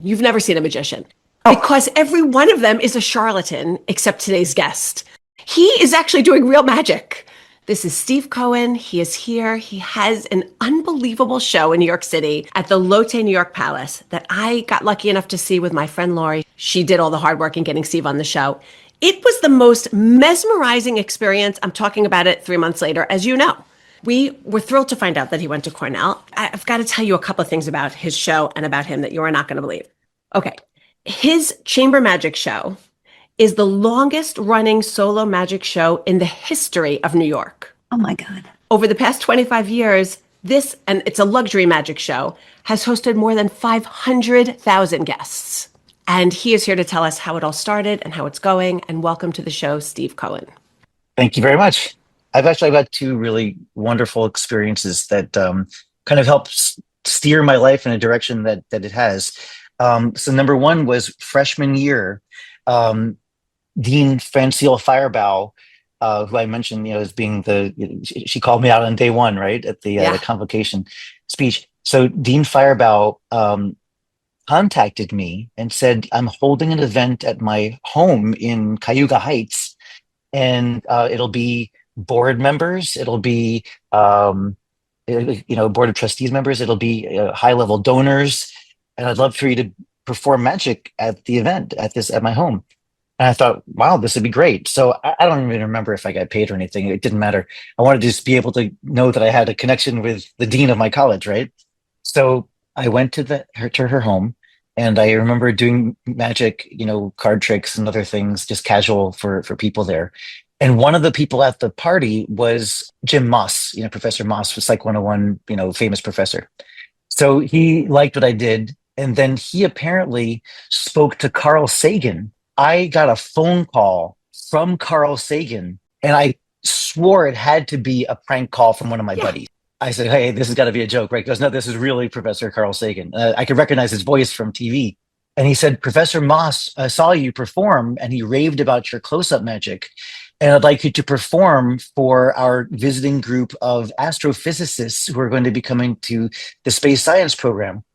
You've never seen a magician Oh, because every one of them is a charlatan except today's guest. He is actually doing real magic. This is Steve Cohen. He is here. He has an unbelievable show in New York City at the Lotte New York Palace that I got lucky enough to see with my friend Lori. She did all the hard work in getting Steve on the show. It was the most mesmerizing experience. I'm talking about it 3 months later, as you know. We were thrilled to find out that he went to Cornell. I've got to tell you a couple of things about his show and about him that you are not going to believe. Okay. His chamber magic show is the longest running solo magic show in the history of New York. oh my God. Over the past 25 years, this, and it's a luxury magic show, has hosted more than 500,000 guests. And he is here to tell us how it all started and how it's going. And welcome to the show, Steve Cohen. Thank you very much. I've actually got two really wonderful experiences that kind of helped steer my life in a direction that it has. So number one was freshman year. Dean Francile Firebaugh, who I mentioned, as being she called me out on day one, right, at the convocation speech. So Dean Firebaugh contacted me and said, I'm holding an event at my home in Cayuga Heights, and it'll be board members, it'll be board of trustees members, it'll be high-level donors, and I'd love for you to perform magic at the event at my home. And I thought, wow, this would be great. So I don't even remember if I got paid or anything. It didn't matter. I wanted to just be able to know that I had a connection with the dean of my college, right? So I went to her home, and I remember doing magic, card tricks and other things, just casual for people there. And one of the people at the party was Jim Moss, Professor Moss was Psych 101, famous professor. So he liked what I did. And then he apparently spoke to Carl Sagan. I got a phone call from Carl Sagan, and I swore it had to be a prank call from one of my buddies. I said, hey, this has got to be a joke, right? He goes, no, this is really Professor Carl Sagan. I could recognize his voice from TV. And he said, Professor Moss saw you perform, and he raved about your close-up magic. And I'd like you to perform for our visiting group of astrophysicists who are going to be coming to the space science program.